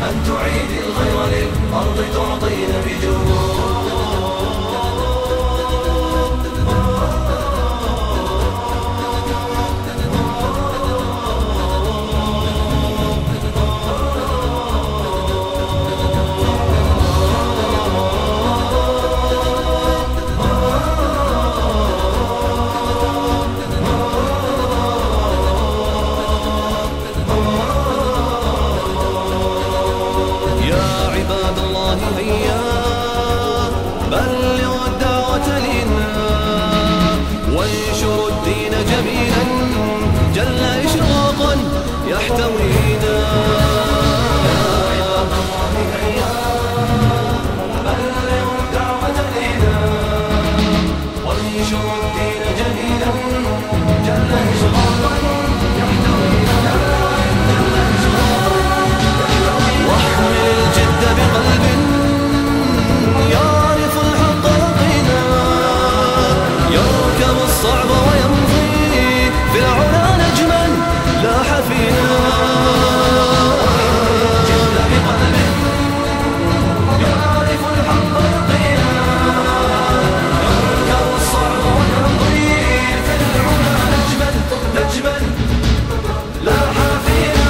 أن تعيد الخير للأرض تعطين بجود. هيا بلغ الدعوة لنا وانشر الدين جميلا جل إشراقا يحتوينا. يا عباد الله هيا بلغ الدعوة لنا وانشر الدين جميلا جل إشراقا يحتوينا. واحمل الجد بقلب يعرف الحق يقينا يركب الصعب ويمضي في العلا نجما لاح فينا. الجد بقلب يعرف الحق يقينا يركب الصعب ويمضي في العلا نجما لاح فينا.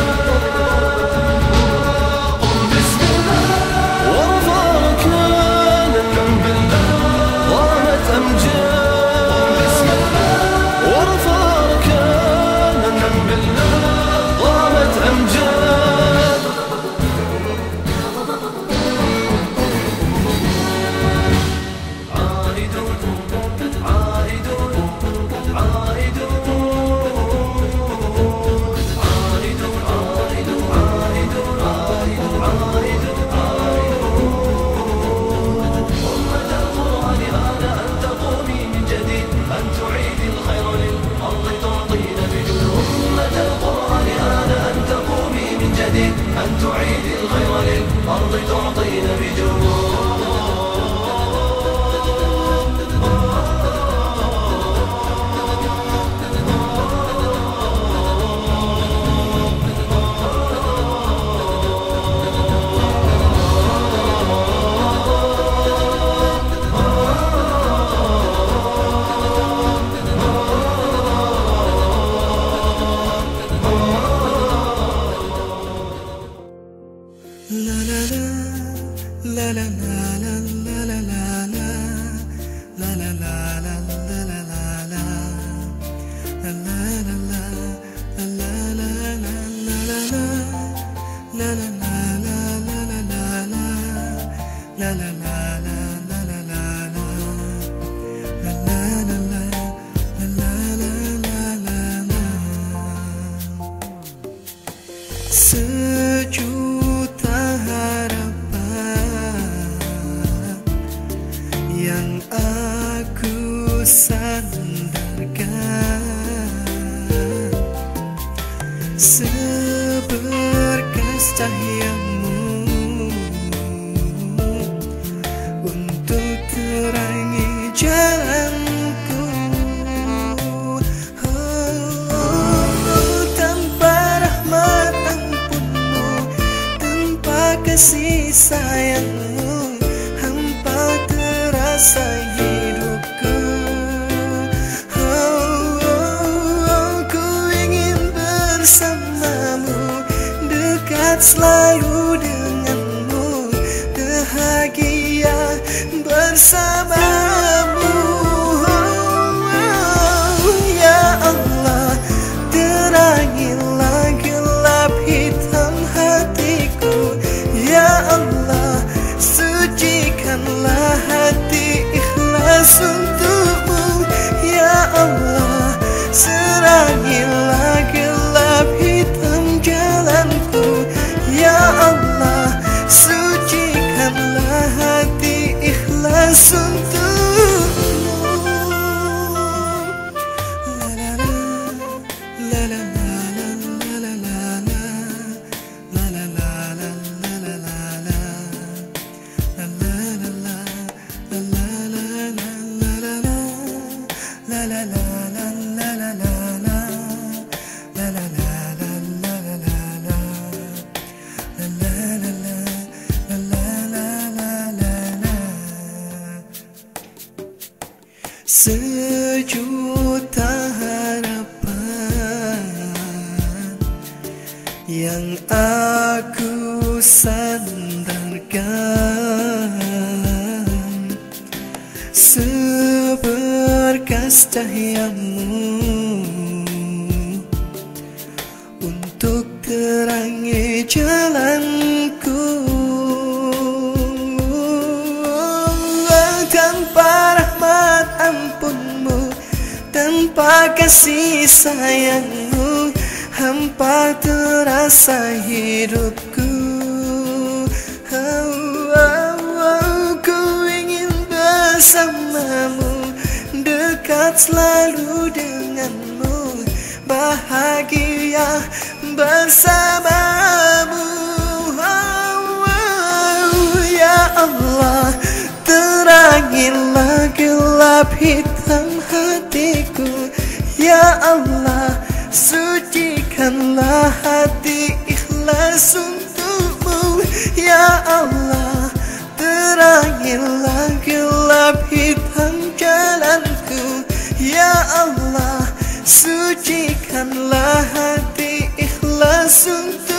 أن تعيد الخير للأرض تعطين بجود. Sejuta harapan yang aku sandarkan, seberkas cahayamu untuk terangi jalanku. Tanpa rahmat ampunmu, tanpa kasih sayangmu, hampa terasa hidupku. Ku ingin bersamamu, dekat selalu denganmu, bahagia bersamamu. Ya Allah, terangilah gelap hitam hatiku. Ya Allah, sucikanlah hati ikhlas untukmu. Ya Allah, serangilah gelap hitam jalanku. Ya sejuta harapan yang aku sandarkan, seberkas cahayamu untuk terangi jalanku. Tanpa rahmat ampunmu, tanpa kasih sayangmu, hampa terasa hidupku. Ku ingin bersamamu, dekat selalu denganmu, bahagia bersamamu. Ya Allah, terangilah gelap hitam hatiku. Ya Allah, sucikanlah hati ikhlas untukmu. Ya Allah, terangilah gelap hitam jalanku. Ya Allah, sucikanlah hati ikhlas untukmu.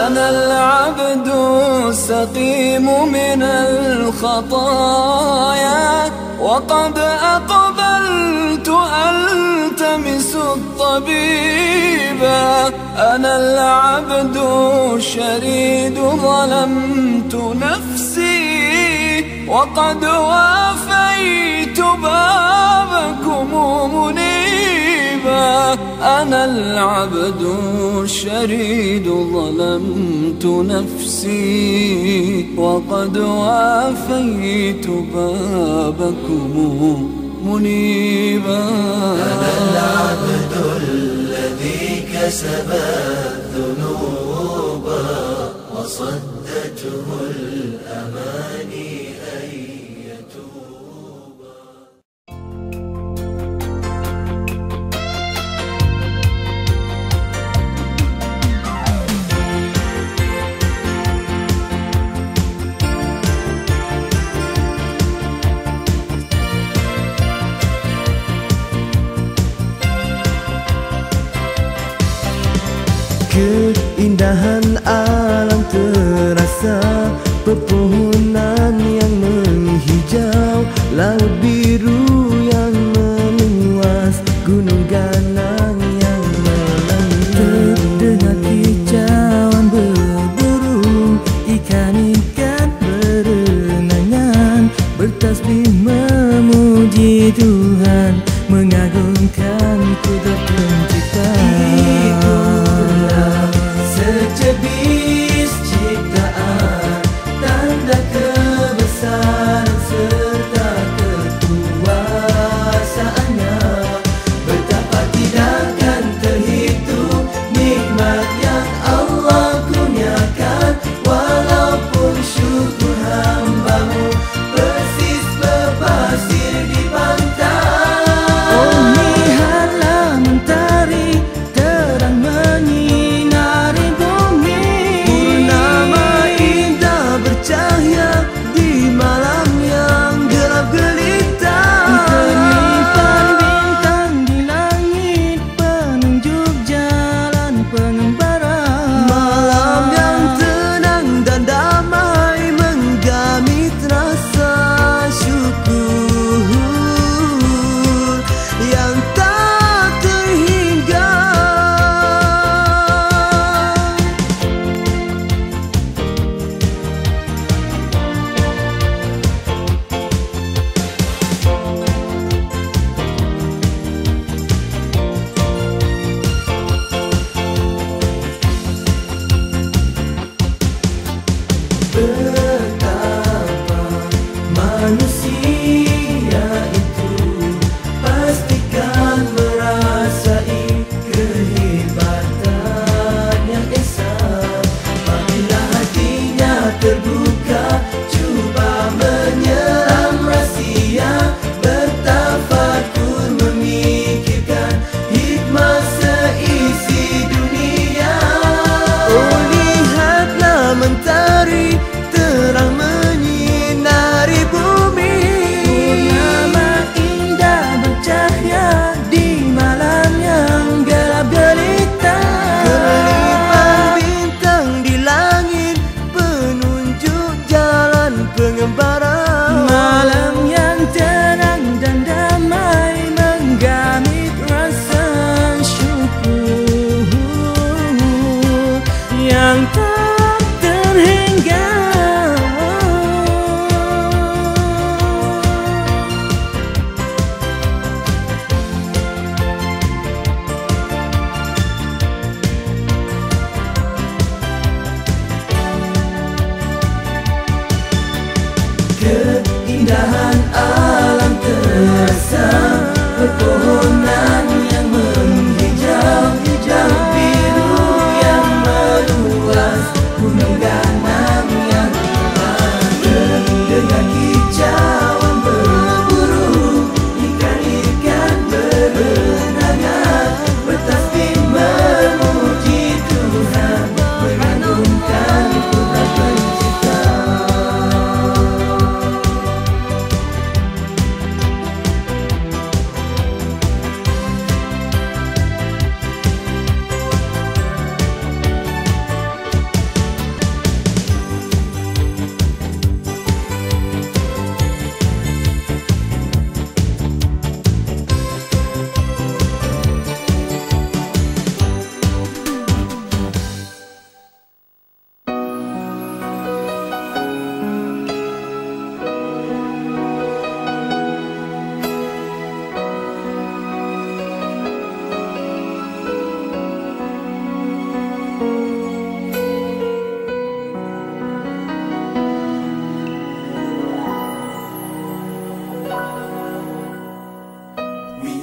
أنا العبد السقيم من الخطايا وقد أقبلت ألتمس الطبيبا. أنا العبد الشريد ظلمت نفسي وقد وافيت بابكم منيبا. أنا العبد الشريد ظلمت نفسي وقد وافيت بابكم منيبا. أنا العبد الذي كسب الذنوب وصدته الأماني أن يتوب. Keindahan alam terasa, pepohonan yang menghijau, laut biru yang meluas, gunung ganang yang melangit. Terdengar kicauan berburu, ikan-ikan berenangan, bertasbih memuji Tuhan, mengagungkan kudrat pencipta.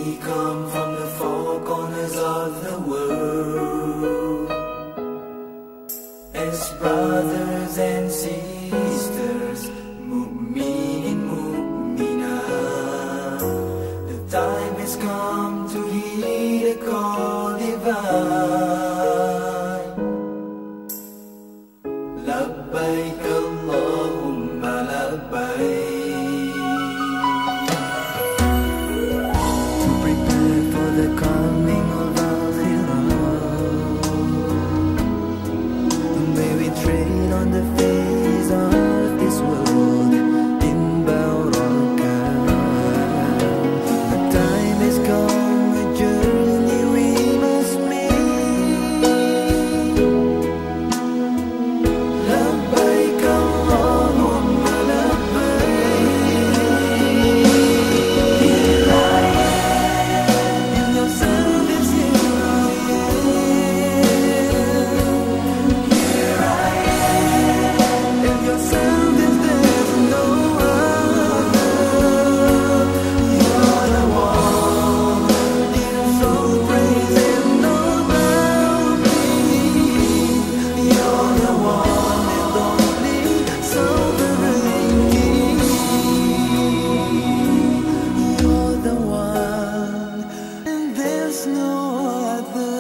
We come from the four corners of the world as brothers and sisters, mu'minin mu'minat. The time has come to heed a call divine. Labbaik Allahumma labbaik. The coming of Al-Khirah, may we tread on the face of this world in barakah. The time has come, a journey we must make. Labbaik Allahumma labbaik. Here I am, your service, here I am. Here I am, and your service, there's no other. You're the one, deserves all praise and all bounty. You're the one and only sovereign King. You're the one, and there's no other.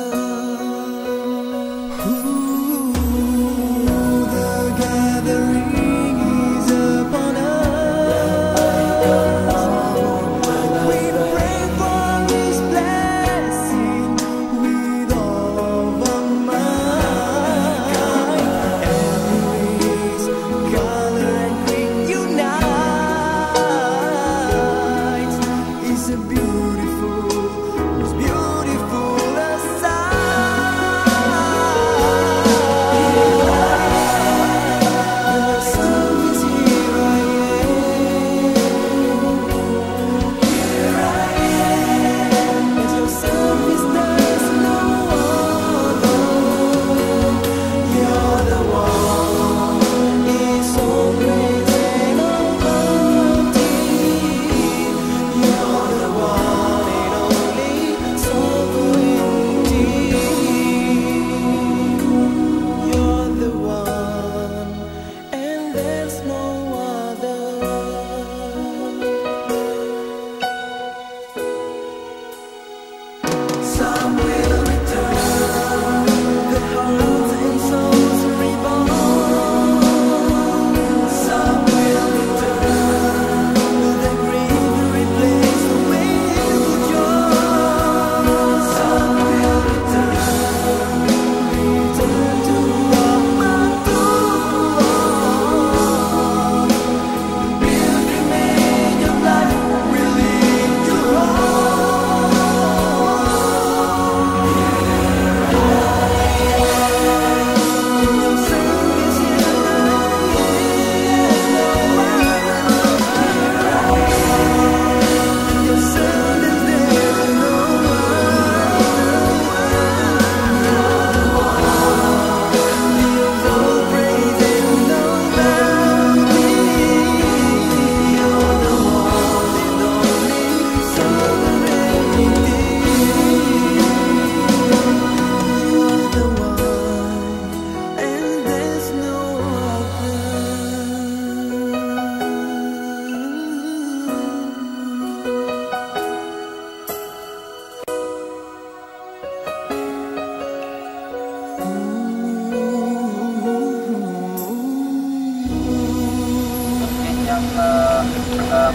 Ooh, the gathering is upon us. We pray for His blessing with all of our might. Every race, color, and creed unites. It's a beautiful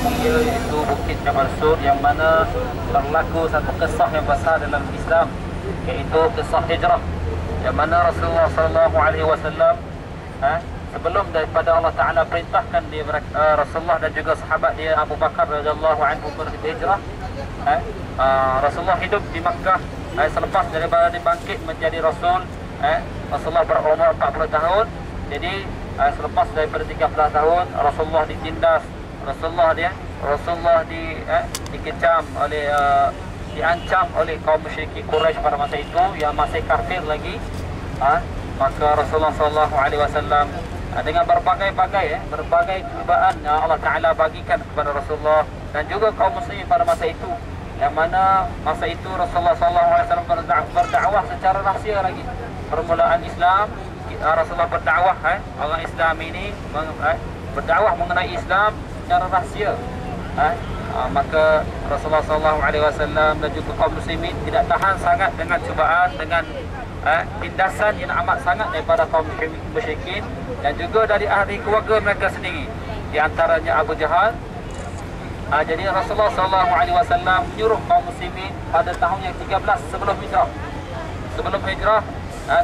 mulia, iaitu Bukit Jabal Sur, yang mana berlaku satu kisah yang besar dalam Islam, iaitu kisah hijrah, yang mana Rasulullah SAW sebelum daripada Allah Ta'ala perintahkan dia, Rasulullah dan juga sahabat dia Abu Bakar radhiyallahu anhu berhijrah, Rasulullah hidup di Makkah. Selepas daripada dibangkit menjadi Rasul, Rasulullah berumur 40 tahun. Jadi selepas daripada 30 tahun Rasulullah ditindas, Rasulullah dikecam oleh diancam oleh kaum musyrikin Quraisy pada masa itu yang masih kafir lagi. Maka Rasulullah SAW dengan berbagai cubaan Allah Ta'ala bagikan kepada Rasulullah dan juga kaum muslimin pada masa itu, yang mana masa itu Rasulullah SAW berdakwah secara rahsia lagi. Permulaan Islam, Rasulullah berdakwah orang Islam ini berdakwah mengenai Islam secara rahsia. Maka Rasulullah SAW dan juga kaum muslimin tidak tahan sangat dengan cubaan, dengan tindasan yang amat sangat daripada kaum musyrikin dan juga dari ahli keluarga mereka sendiri, di antaranya Abu Jahal. Jadi Rasulullah SAW menyuruh kaum muslimin pada tahun yang 13 sebelum hijrah. Sebelum hijrah,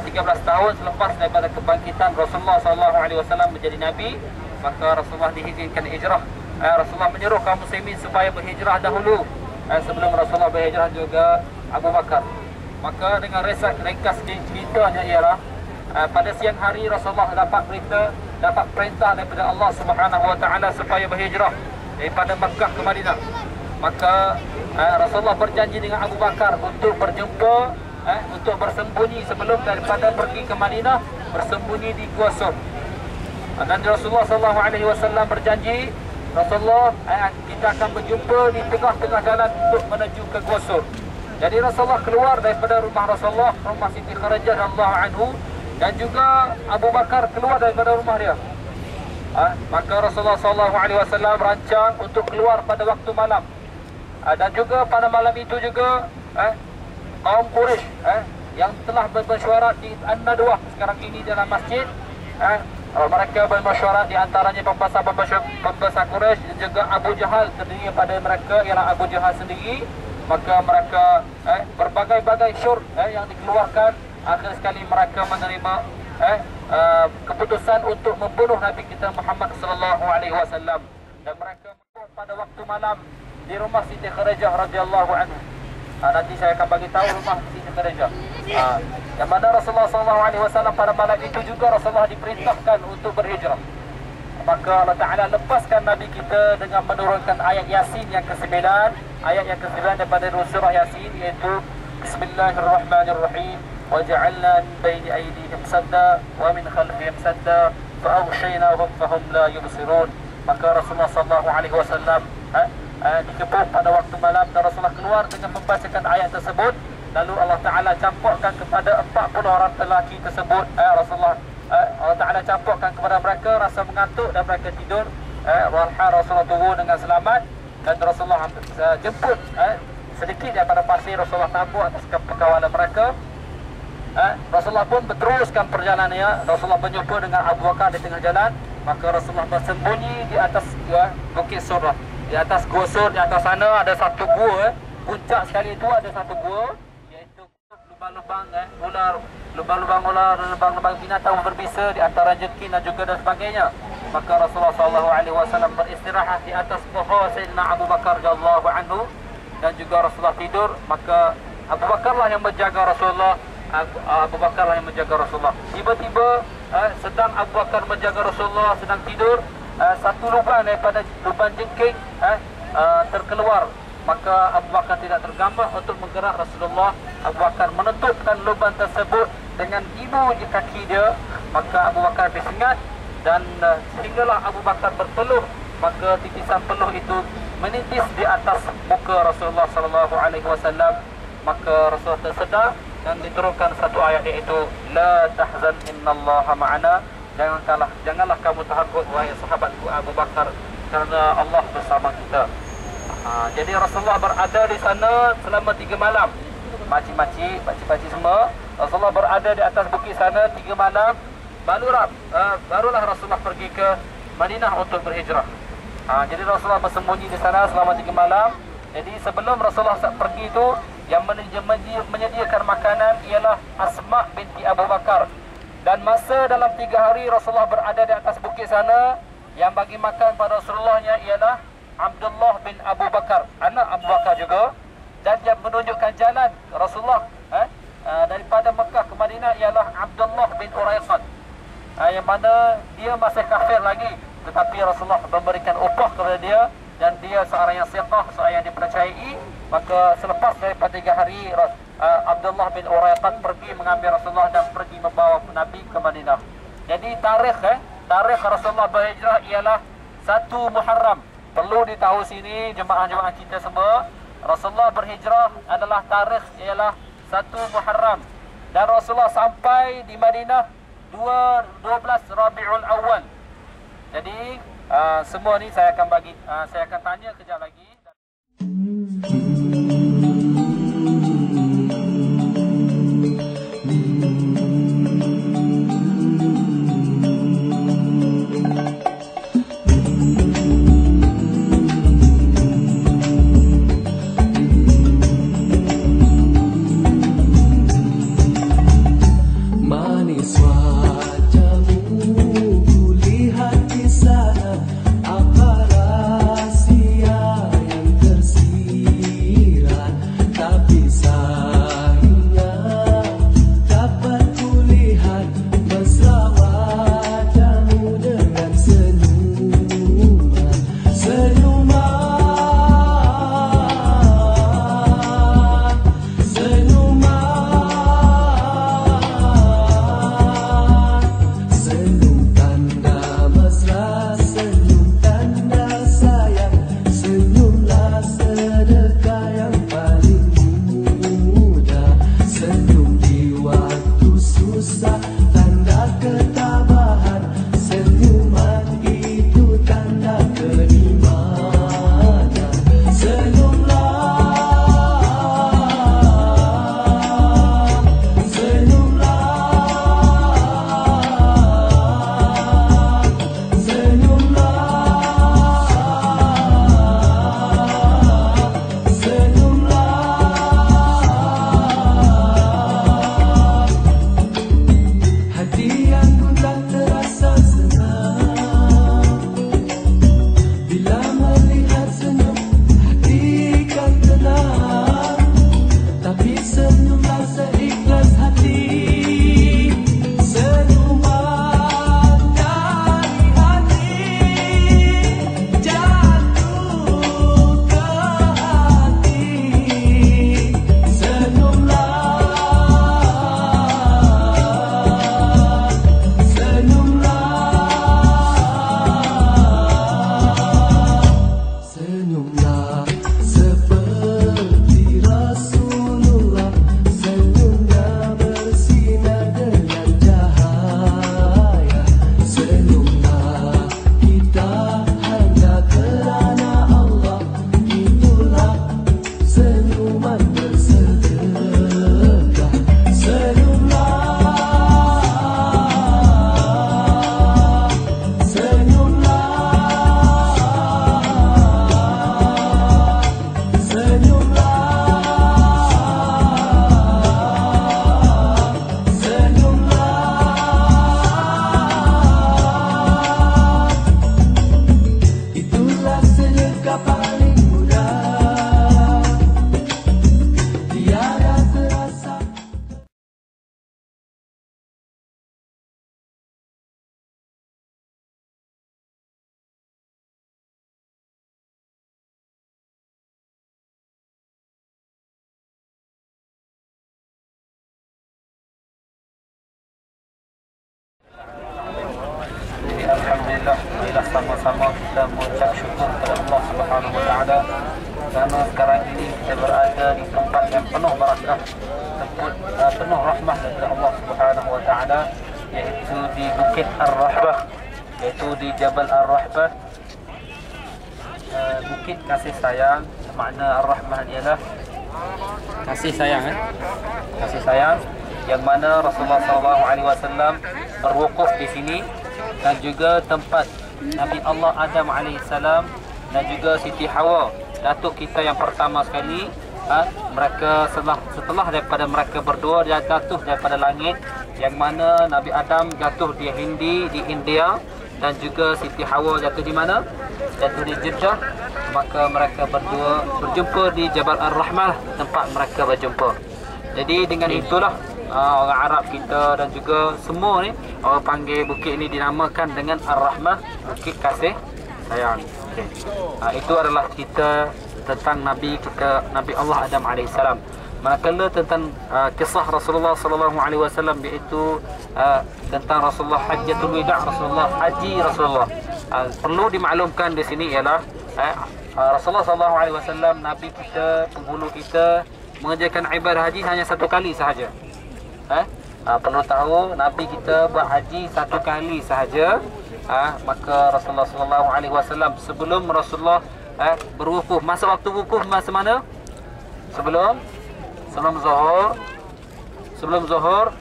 13 tahun selepas daripada kebangkitan Rasulullah SAW menjadi Nabi, maka Rasulullah diizinkan hijrah. Rasulullah menyuruh kaum muslimin supaya berhijrah dahulu. Sebelum Rasulullah berhijrah juga Abu Bakar. Maka dengan ringkas ceritanya ialah pada siang hari Rasulullah dapat perintah daripada Allah Subhanahu Wa Taala supaya berhijrah daripada Makkah ke Madinah. Maka Rasulullah berjanji dengan Abu Bakar untuk berjumpa, untuk bersembunyi sebelum daripada pergi ke Madinah, bersembunyi di Gua Sur. Dan Rasulullah SAW berjanji, Rasulullah kita akan berjumpa di tengah-tengah jalan untuk menuju ke Gua Sur. Jadi Rasulullah keluar daripada rumah Rasulullah, rumah Siti Khadijah radhiyallahu anhu, dan juga Abu Bakar keluar daripada rumah dia. Maka Rasulullah SAW rancang untuk keluar pada waktu malam. Dan juga pada malam itu juga kaum Quraisy yang telah bermesyuarat di An-Nadwah sekarang ini dalam masjid, mereka bermesyuarat, di antaranya pembesar Quraisy dan juga Abu Jahal, terdiri pada mereka ialah Abu Jahal sendiri. Maka mereka berbagai-bagai syur yang dikeluarkan, akhir sekali mereka menerima keputusan untuk membunuh Nabi kita Muhammad sallallahu alaihi wasallam, dan mereka pada waktu malam di rumah Siti Khadijah radhiyallahu anha. Nanti saya akan bagi tahu rumah Siti Khadijah. Yang mana Rasulullah sallallahu alaihi wasallam pada malam itu juga Rasulullah diperintahkan untuk berhijrah. Maka Allah Taala lepaskan Nabi kita dengan menurunkan ayat Yasin yang ke-9, ayat yang ke-9 daripada surah Yasin, iaitu Bismillahirrahmanirrahim. وَجَعَلْنَا مِنْ بَيْنِ أَيْدِيهِمْ سَدًّا وَمِنْ خَلْفِهِمْ سَدًّا فَأَغْشَيْنَاهُمْ فَهُمْ لَا يُبْصِرُونَ. Maka Rasulullah sallallahu alaihi wasallam dikepung pada waktu malam, dan Rasulullah keluar dengan membacakan ayat tersebut. Lalu Allah Taala campurkan kepada 40 orang lelaki tersebut, Allah Taala campurkan kepada mereka rasa mengantuk dan mereka tidur. Walhal Rasulullah turun dengan selamat, dan Rasulullah jemput sedikit daripada pasir Rasulullah tabur atas kepakawalan mereka. Rasulullah pun berteruskan perjalanannya. Rasulullah berjumpa dengan Abu Bakar di tengah jalan. Maka Rasulullah bersembunyi di atas Bukit Sur, di atas Gua Sur. Di atas sana ada satu gua, puncak sekali itu ada satu gua, iaitu lubang-lubang ular, lubang-lubang ular dan lubang-lubang binatang berbisa, di antara jengking dan juga dan sebagainya. Maka Rasulullah SAW beristirahat di atas pohon Sayyidina Abu Bakar radhiyallahu anhu, dan juga Rasulullah tidur. Maka Abu Bakarlah yang menjaga Rasulullah. Abu Bakarlah yang menjaga Rasulullah. Tiba-tiba sedang Abu Bakar menjaga Rasulullah sedang tidur, satu lubang daripada lubang jengking terkeluar. Maka Abu Bakar tidak tergambar untuk menggerak Rasulullah. Abu Bakar menutupkan lubang tersebut dengan ibu kaki dia. Maka Abu Bakar disengat, dan sehinggalah Abu Bakar berpeluh. Maka titisan peluh itu menitis di atas muka Rasulullah sallallahu alaihi wasallam. Maka Rasulullah tersedar dan diturunkan satu ayat, iaitu La tahzan innallaha ma'ana. Janganlah kamu takut wahai sahabatku Abu Bakar, kerana Allah bersama kita. Jadi Rasulullah berada di sana selama 3 malam. Makcik-makcik semua, Rasulullah berada di atas bukit sana 3 malam. Barulah Rasulullah pergi ke Madinah untuk berhijrah. Jadi Rasulullah bersembunyi di sana selama 3 malam. Jadi sebelum Rasulullah pergi itu, yang menyediakan makanan ialah Asma binti Abu Bakar. Dan masa dalam 3 hari Rasulullah berada di atas bukit sana, yang bagi makan pada Rasulullahnya ialah Abdullah bin Abu Bakar, anak Abu Bakar juga. Dan yang menunjukkan jalan Rasulullah daripada Mekah ke Madinah ialah Abdullah bin Uraiqat, yang mana dia masih kafir lagi, tetapi Rasulullah memberikan upah kepada dia, dan dia seorang yang siqah, seorang yang dipercayai. Maka selepas daripada 3 hari, Abdullah bin Uraiqat pergi mengambil Rasulullah dan pergi membawa Nabi ke Madinah. Jadi tarikh Rasulullah berhijrah ialah 1 Muharram. Perlu ditahu sini jemaah-jemaah kita semua, Rasulullah berhijrah adalah tarikh ialah 1 Muharram. Dan Rasulullah sampai di Madinah 12 Rabiul Awal. Jadi semua ni saya akan tanya kejap lagi. Alhamdulillah, marilah sama-sama kita mengucap syukur kepada Allah Subhanahu Wa Taala kerana sekarang ini kita berada di tempat yang penuh barakah, penuh rahmah daripada Allah Subhanahu Wa Taala, iaitu di Bukit Ar-Rahbah, iaitu di Jabal Ar-Rahbah, Bukit Kasih Sayang. Makna Ar-Rahmah ialah kasih sayang, kasih sayang, yang mana Rasulullah SAW berwukuf di sini, dan juga tempat Nabi Allah Adam AS dan juga Siti Hawa, datuk kita yang pertama sekali. Mereka setelah daripada mereka berdua, dia jatuh daripada langit, yang mana Nabi Adam jatuh di India, dan juga Siti Hawa jatuh di mana? Jatuh di Jeddah. Maka mereka berdua berjumpa di Jabal Ar-Rahmah, tempat mereka berjumpa. Jadi dengan itulah orang Arab kita dan juga semua ni orang panggil bukit ini dinamakan dengan Ar-Rahmah, Bukit Kasih Sayang. Okay. Itu adalah cerita tentang Nabi kita, Nabi Allah Adam AS. Manakala tentang kisah Rasulullah SAW, iaitu tentang Rasulullah Hajjatul Wida', Rasulullah haji Rasulullah. Perlu dimaklumkan di sini ialah Rasulullah SAW, Nabi kita, penghulu kita, mengerjakan ibadah haji hanya satu kali sahaja. Perlu tahu, Nabi kita buat haji satu kali sahaja. Maka Rasulullah SAW sebelum Rasulullah berwukuf, masa waktu wukuf masa mana? Sebelum zuhur. Sebelum zuhur,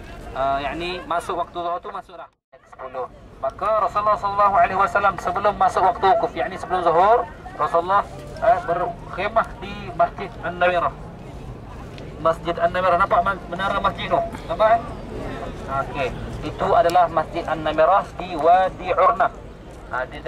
yakni masuk waktu zuhur tu masuklah 10. Maka Rasulullah SAW sebelum masuk waktu wukuf, yakni sebelum zuhur, Rasulullah berkhemah di Masjid An-Namirah. Masjid An-Namirah, nampak menara masjid tu? Nampak? Okey, itu adalah Masjid An-Namirah di Wadi Urnah. Di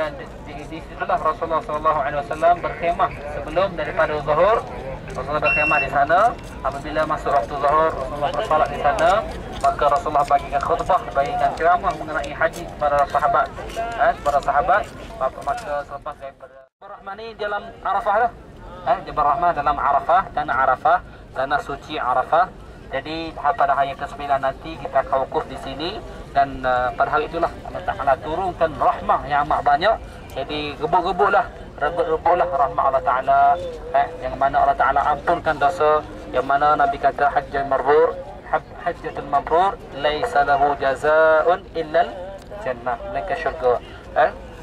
situlah Rasulullah SAW berkhemah sebelum daripada zuhur. Rasulullah berkhemah di sana. Apabila masuk waktu zuhur, Rasulullah bersolat di sana. Maka Rasulullah bagikan khutbah, bagikan ceramah mengenai haji kepada sahabat. Kepada sahabat. Maka selepas daripada Rahmah ni dalam Arafah lah. Jabal Rahmah dalam Arafah, tanah Arafah, tanah suci Arafah. Jadi pada hari ke-9 nanti kita akan wukuf di sini, dan pada hari itulah Allah Ta'ala turunkan rahmah yang amat banyak. Jadi rebut-rebutlah rahmah Allah Ta'ala, yang mana Allah Ta'ala ampunkan dosa, yang mana Nabi kata hajjatul mabrur laisa lahu jazaa'un illal jannah, mereka syurga.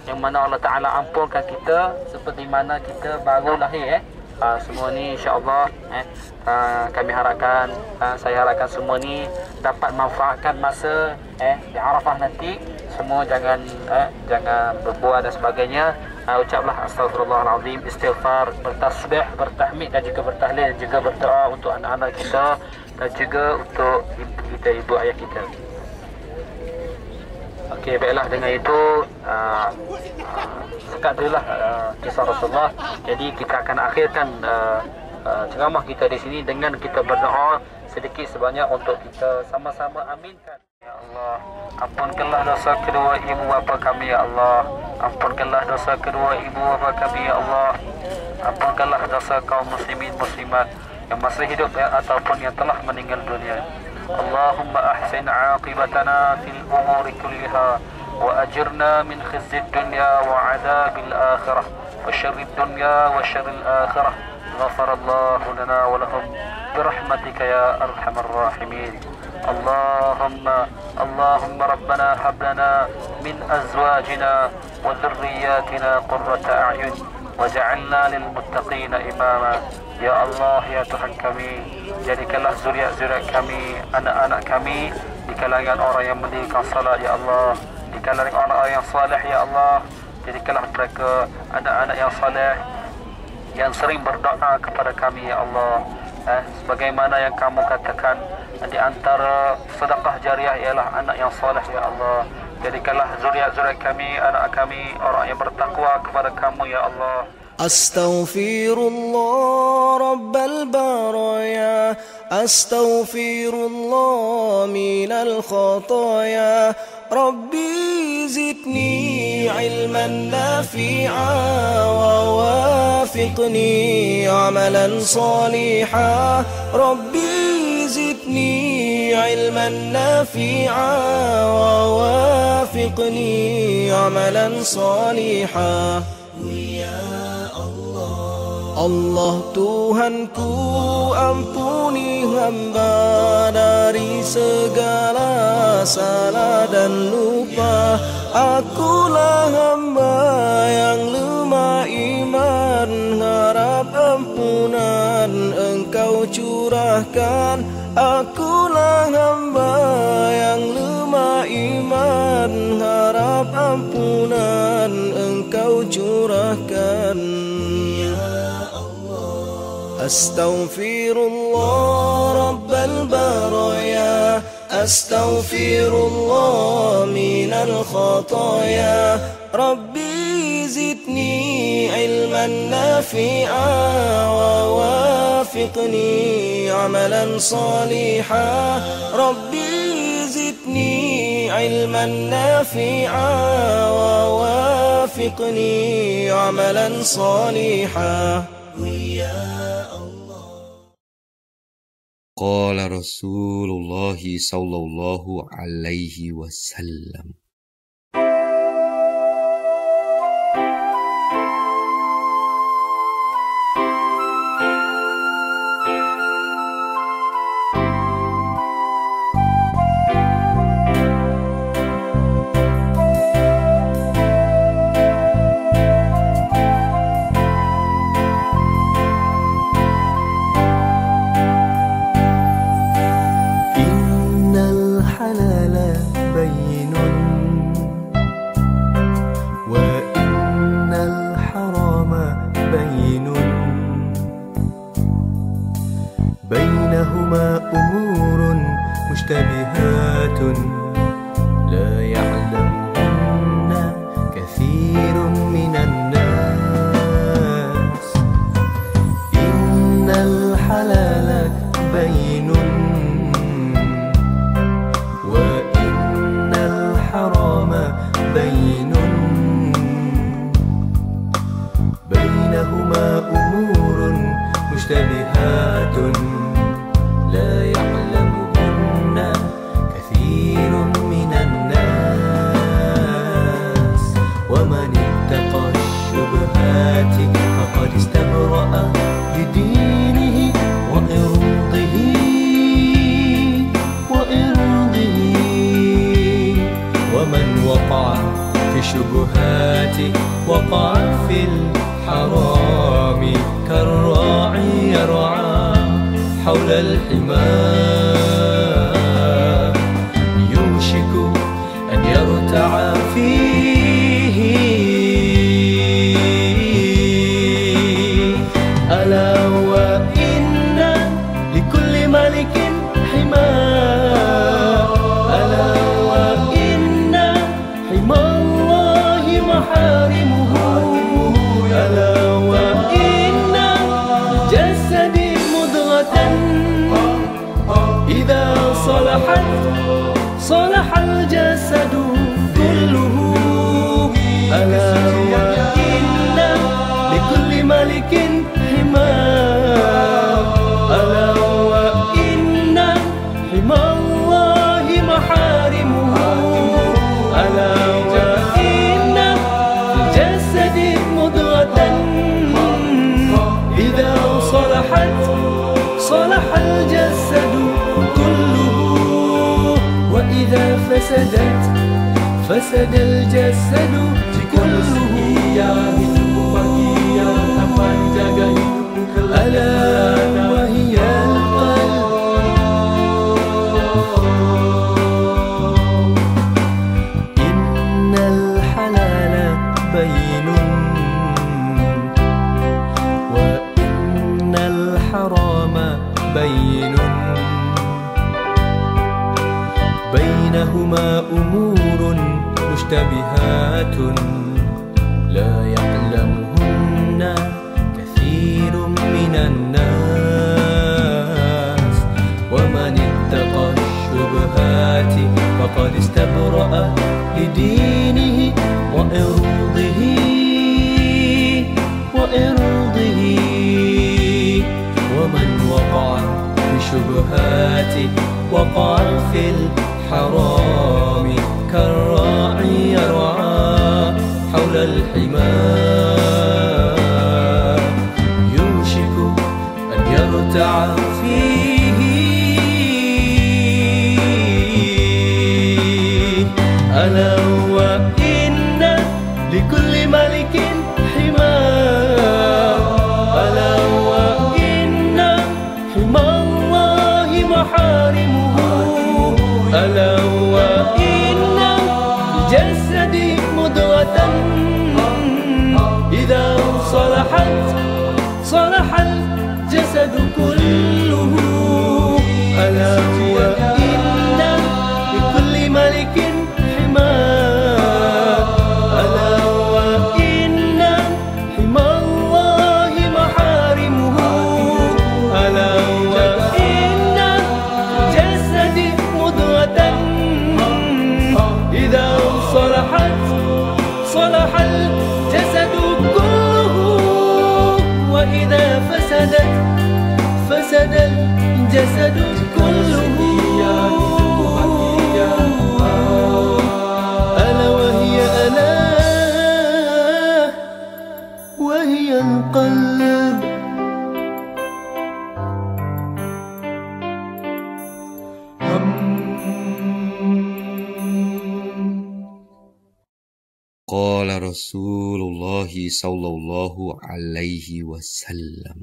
Yang mana Allah Ta'ala ampunkan kita seperti mana kita baru lahir. Semua ni insya-Allah kami harapkan, saya harapkan semua ni dapat manfaatkan masa di Arafah nanti. Semua jangan berbuat dan sebagainya. Ucaplah astagfirullahalazim, istighfar, bertasbih, bertahmid dan juga bertahlil, dan juga berdoa untuk anak-anak kita dan juga untuk ibu kita, ibu ayah kita. Okey, baiklah, dengan itu sekat dululah kisah Rasulullah. Jadi kita akan akhirkan ceramah kita di sini dengan kita berdoa sedikit sebanyak untuk kita sama-sama aminkan. Ya Allah, ampunkanlah dosa kedua ibu bapa kami ya Allah. Ampunkanlah dosa kedua ibu bapa kami ya Allah. Ampunkanlah dosa kaum muslimin muslimat yang masih hidup ataupun yang telah meninggal dunia. Allahumma ahsin aqibatana fil umuri kulliha wa ajirna min khizyid dunya wa adabil akhirah wa syarrid dunya wa syarril akhirah. Ghafarallahu lana wa lahum birahmatika ya arhamar rahimin. Allahumma rabbana hab lana min azwajina wa dhurriyyatina qurrata a'yun waj'alna lil muttaqina imama. Ya Allah, ya Tuhan kami, jadikanlah zuriat-zuriat kami, anak-anak kami di kalangan orang yang mendirikan salat ya Allah, di kalangan orang-orang yang saleh ya Allah. Jadikanlah mereka anak-anak yang saleh yang sering berdoa kepada kami ya Allah. Sebagaimana yang kamu katakan, di antara sedekah jariah ialah anak yang saleh ya Allah. Jadikanlah zuriat-zuriat kami, anak kami, orang yang bertakwa kepada kamu ya Allah. أستغفر الله رب البرايا أستغفر الله من الخطايا ربي زدني علما نافعا ووافقني عملا صالحا ربي زدني علما نافعا ووافقني عملا صالحا. Allah Tuhanku, ampuni hamba dari segala salah dan lupa. Akulah hamba yang lemah iman, harap ampunan Engkau curahkan. Akulah hamba yang lemah iman, harap ampunan Engkau curahkan. أستغفر الله رب البرايا أستغفر الله من الخطايا ربي زدني علما نافعا ووافقني عملا صالحا ربي زدني علما نافعا ووافقني عملا صالحا. Qala Rasulullah sallallahu alaihi wasallam. بينهما أمور مشتبهات لا يعلمهن كثير من الناس. إن الحلال بين وإن الحرام بين بينهما أمور مشتبهات لا يعلمهن كثير من الناس. ومن اتقى الشبهات فقد استبرأ لدينه وإرضه ومن وقع في الشبهات وقع في الحرام كالراعي يرعى حول الحمى يوشك أن يرتع فيه. ألا وإن لكل ملك حمى، ألا وإن حمى الله محارمه، ألا وإن الجسد مضغة إذا صلحت صلح الجسد كله. ألا وإن لكل ملك حمى، ألا وإن حمى الله محارمه، ألا وإن الجسد مضغة إذا صلحت صلح الجسد كله، وإذا فسدت فسد الجسد كله. ألا وهي القلب. إن الحلال بين وإن الحرام بين بينهما أمور مشتبهات لا يعلمهن كثير من الناس. ومن اتقى الشبهات فقد استبرأ لدينه وإرضه ومن وقع في الشبهات وقع في الحرام كالراعي يرعى حول الحمى يوشك أن يرتع فيه. ألا وإن لكل ملك حمى، ألا وإن حمى الله محارمه، ألا وإن الجسد مضغة إذا صلحت صلح الجسد كله. ألا وإن لكل ملك حمى، ألا وإن حمى الله محارمه، ألا وإن الجسد مضغة إذا صلحت صلح الجسد كله، وإذا فسدت فسد الجسد كله. ألا وهي ألا وهي القلب. Qala Rasulullah sallallahu alaihi wasallam.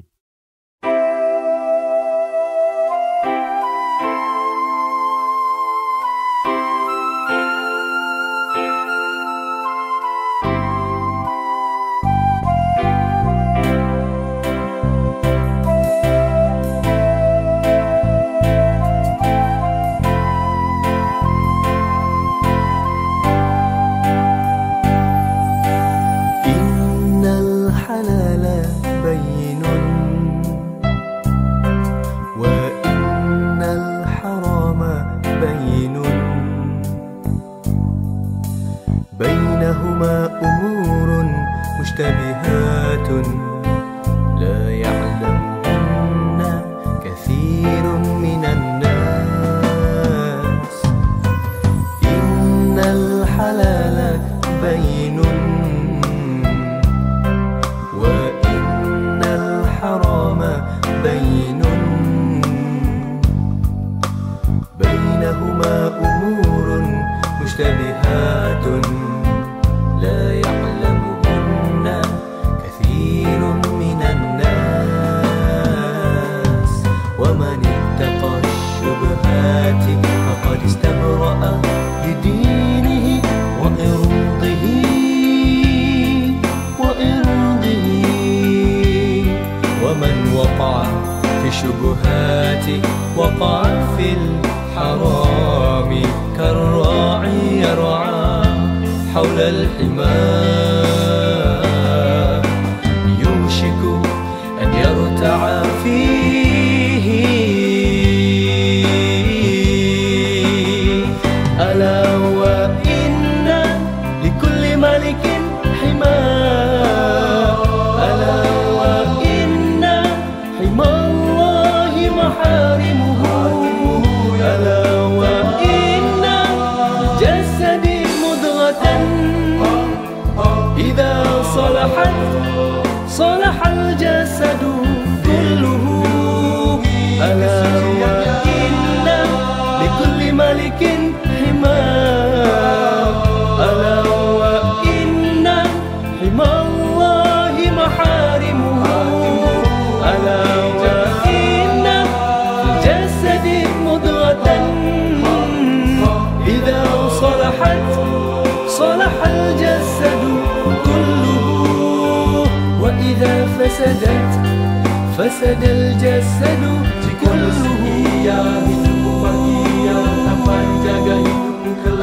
ومن اتقى الشبهات فقد استبرأ لدينه وإرضه ومن وقع في الشبهات وقع في الحرام كالراعي يرعى حول الحمى يوشك أن يرتع فيه ألا وإن لكل ملك حمى ألا وإن حمى الله محارمه ألا وإن الجسد مضغة إذا صلحت صلح الجسد كله ألا وإن لكل ملك حمى ألا وإن حمى الله محارمه ألا وإن الجسد مضغة إذا صلحت صلح الجسد كله وإذا فسدت فسد الجسد كله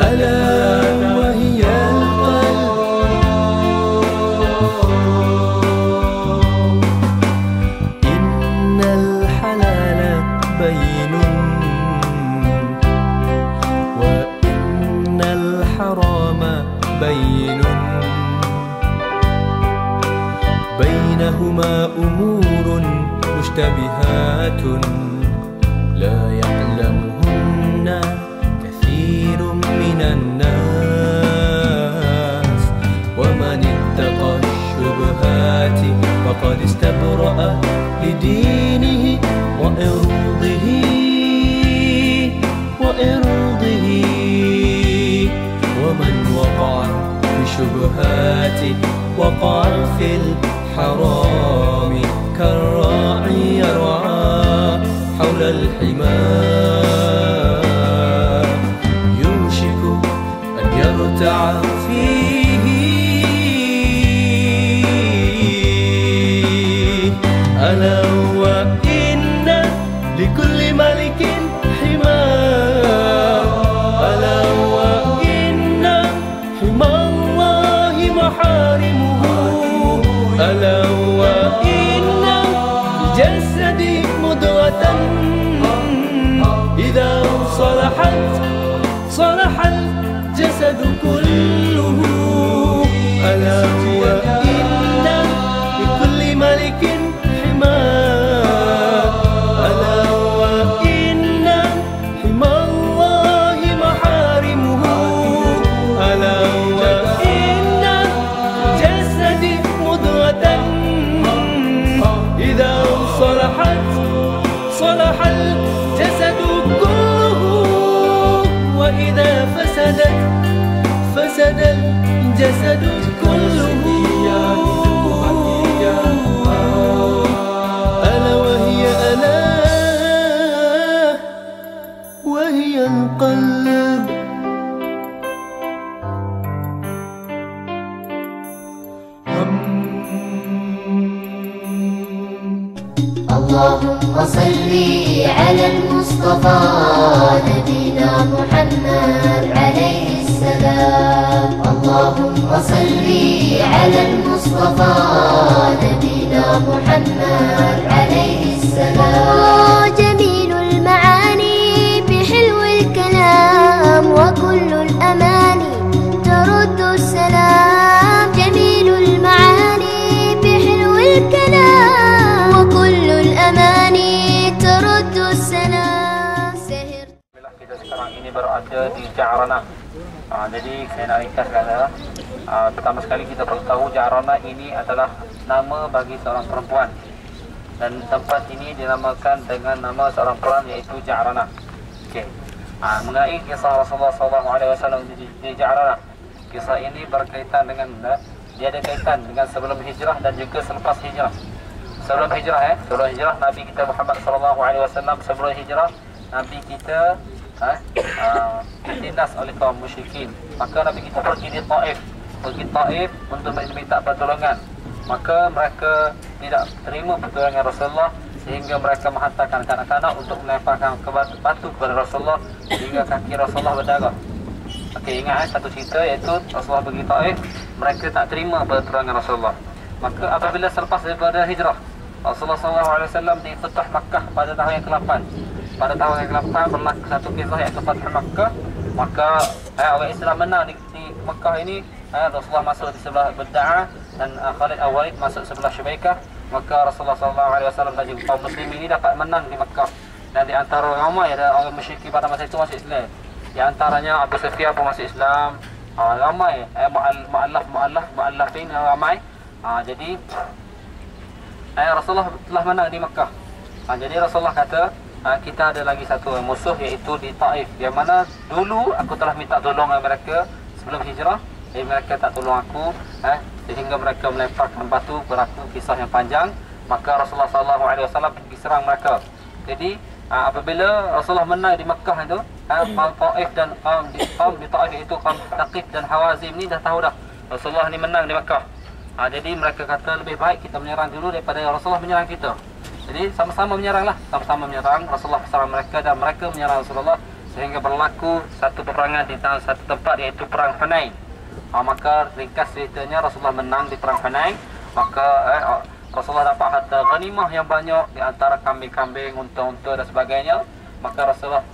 ألا وهي القلب إن الحلال بين وإن الحرام بين بينهما أمور مشتبهات لا يعلمهن كثير من الناس ومن اتقى الشبهات فقد استبرأ لدينه وإرضه ومن وقع في الشبهات وقع في الحرام كالراعي يرعى حول الحمى يوشك أن يرتع فيه ألا وإن لكل ملك حمى ألا وإن حمى الله محارمه ألا وإن الجسد مضغة إذا صلحت صلح الجسد كله ألا وإن لكل ملك حمى ألا وإن حمى الله محارمه ألا وإن الجسد مضغة إذا صلحت صلح الجسد كله وإذا فسدت فسد الجسد كله ألا وهي القلب اللهم صل على المصطفى نبينا محمد عليه السلام اللهم صل على المصطفى نبينا محمد عليه السلام جميل المعاني بحلو الكلام وكل الأماني ترد السلام جميل المعاني بحلو الكلام وكل الأماني ترد السلام سهر. Kita sekarang ini berada di Ja'ranah. Jadi saya nak ringkaskan pertama sekali kita perlu tahu Ja'ranah ini adalah nama bagi seorang perempuan dan tempat ini dinamakan dengan nama seorang perempuan iaitu Ja'ranah. Okey. Mengenai kisah Rasulullah SAW di Ja'ranah. Kisah ini berkaitan dengan dia ada kaitan dengan sebelum hijrah dan juga selepas hijrah. sebelum hijrah Nabi kita Muhammad SAW sebelum hijrah Nabi kita ditindas oleh kaum musyrikin. Maka Nabi kita pergi Taif untuk minta pertolongan. Maka mereka tidak terima pertolongan Rasulullah sehingga mereka menghantarkan kanak-kanak untuk melemparkan batu kepada Rasulullah sehingga kaki Rasulullah berdarah. Okey, ingat satu cerita iaitu Rasulullah pergi Taif, mereka tak terima pertolongan Rasulullah. Maka apabila selepas daripada hijrah, Rasulullah SAW di Fatah Makkah pada tahun yang ke-8. Pada tahun yang ke-8 berlaku satu kisah iaitu Fatah Makkah. Maka orang Islam menang di Makkah ini. Rasulullah masuk di sebelah Bedda'ah dan Khalid Al-Walid masuk sebelah Syubaikah. Maka Rasulullah SAW dan juga kaum muslim ini dapat menang di Makkah. Dan di antara ramai ada orang musyrik pada masa itu masuk Islam. Di antaranya Abu Sufyan pun masuk Islam. Ramai mu'allafin ramai. Jadi Rasulullah telah menang di Makkah. Jadi Rasulullah kata, kita ada lagi satu musuh iaitu di Taif, yang mana dulu aku telah minta tolong mereka sebelum hijrah, jadi mereka tak tolong aku, sehingga mereka melemparkan batu, berlaku kisah yang panjang. Maka Rasulullah SAW pergi serang mereka. Jadi apabila Rasulullah menang di Makkah itu, kaum Taif dan kaum di Taif itu kaum Thaqif dan Hawazim ni dah tahu dah Rasulullah ni menang di Makkah. Jadi mereka kata lebih baik kita menyerang dulu daripada Rasulullah menyerang kita. Jadi sama-sama menyeranglah, sama-sama menyerang. Rasulullah serang mereka dan mereka menyerang Rasulullah sehingga berlaku satu peperangan di satu tempat iaitu Perang Hunain. Maka ringkas ceritanya Rasulullah menang di Perang Hunain. Maka Rasulullah dapat harta ghanimah yang banyak di antara kambing-kambing, unta-unta dan sebagainya. Maka Rasulullah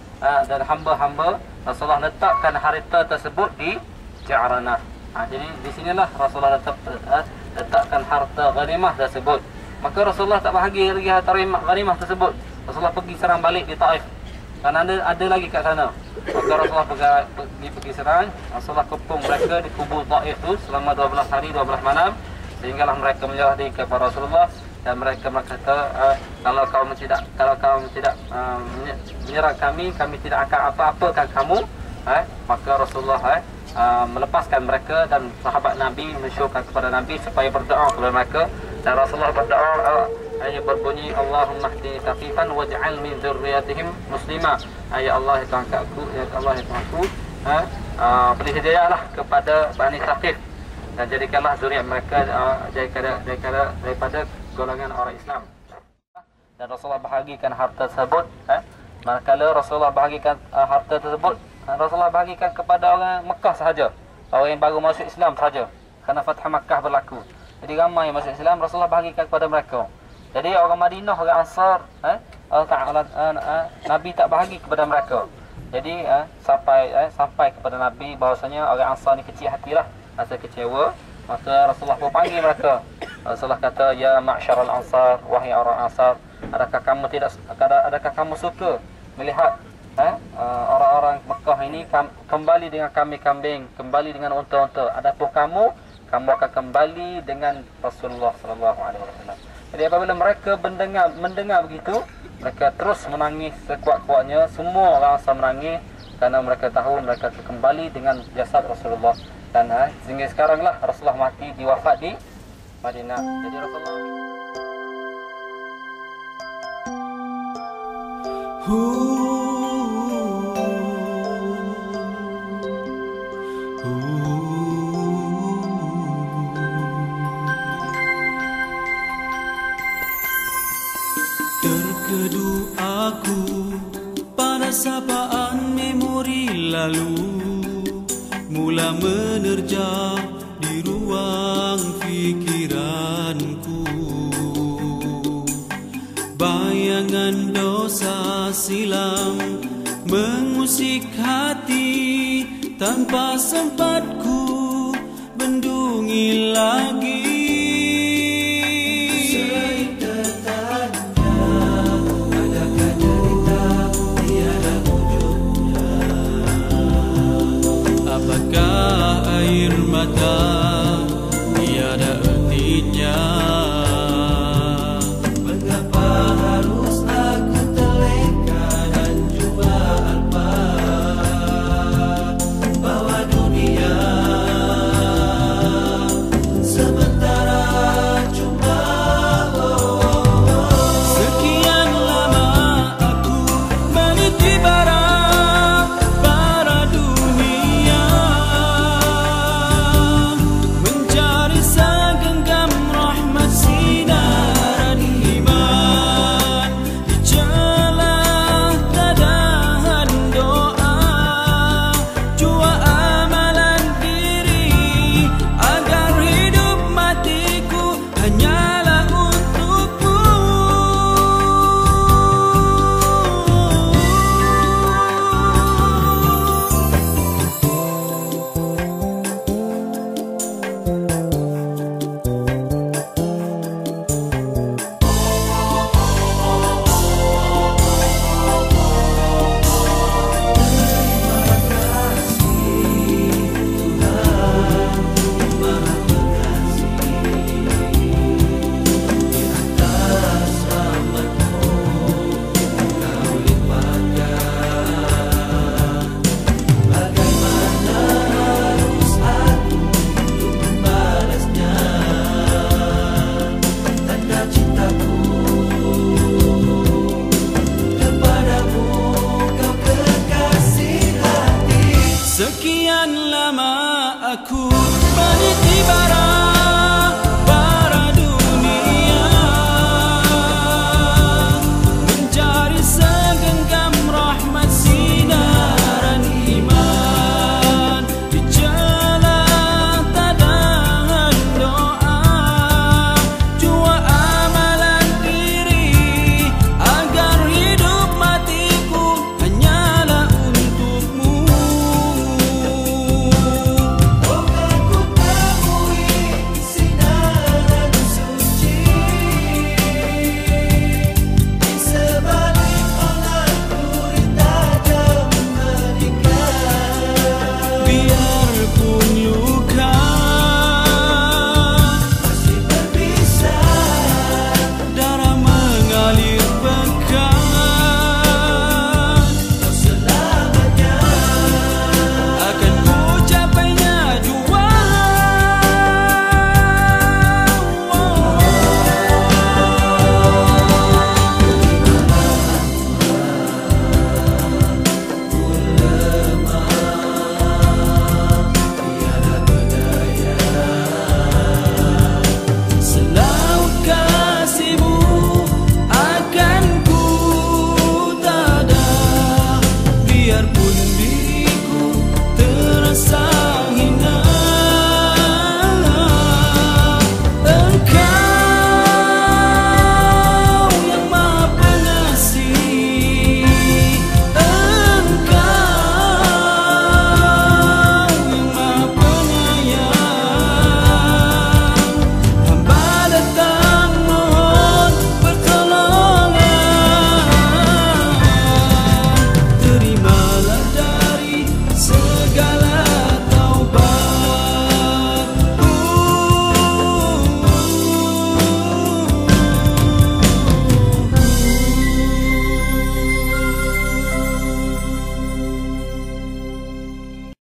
dan hamba-hamba Rasulullah letakkan harta tersebut di Ja'ranah. Jadi di sinilah Rasulullah letakkan harta ghanimah tersebut. Maka Rasulullah tak bahagi lagi harta ghanimah tersebut. Rasulullah pergi serang balik di Taif. Kerana ada lagi kat sana. Maka Rasulullah pergi serang. Rasulullah kepung mereka di kubur Taif itu selama 12 hari 12 malam. Sehinggalah mereka menyerah diri kepada Rasulullah dan mereka berkata, kalau kamu tidak menyerang kami tidak akan apa-apakan kamu. Maka Rasulullah melepaskan mereka dan sahabat Nabi mensyurkan kepada Nabi supaya berdoa kepada mereka. Dan Rasulullah berdoa berbunyi, Allahumma hdi Thaqifan waj'al min dzurriyyatihim muslimah. Ya Allah, ya Tuhan aku, ya Allah, ya Tuhanku, beri hidayahlah kepada Bani Thaqif dan jadikanlah zuriat mereka daripada golongan orang Islam. Dan Rasulullah bahagikan harta tersebut. Manakala Rasulullah bahagikan harta tersebut, Rasulullah bahagikan kepada orang Mekah sahaja, orang yang baru masuk Islam sahaja, kerana Fathah Makkah berlaku. Jadi ramai yang masuk Islam, Rasulullah bahagikan kepada mereka. Jadi orang Madinah, orang Ansar, Nabi tak bahagi kepada mereka. Jadi sampai kepada Nabi bahawasanya orang Ansar ni kecil hatilah, rasa kecewa. Maka Rasulullah pun panggil mereka. Rasulullah kata, ya ma'syaral Ansar, wahai orang Ansar, adakah kamu suka melihat orang-orang Mekah ini kembali dengan kambing-kambing, kembali dengan unta-unta? Adapun kamu akan kembali dengan Rasulullah SAW. Jadi apabila mereka mendengar begitu, mereka terus menangis sekuat-kuatnya. Semua orang Ansar menangis kerana mereka tahu mereka akan kembali dengan jasad Rasulullah. Dan sehingga sekaranglah Rasulullah mati, diwafat di Madinah. Jadi Rasulullah terkedu aku pada sapaan memori lalu, mula menerjang di ruang fikiranku. Bayangan dosa silam mengusik hati tanpa sempat ku bendungi lagi.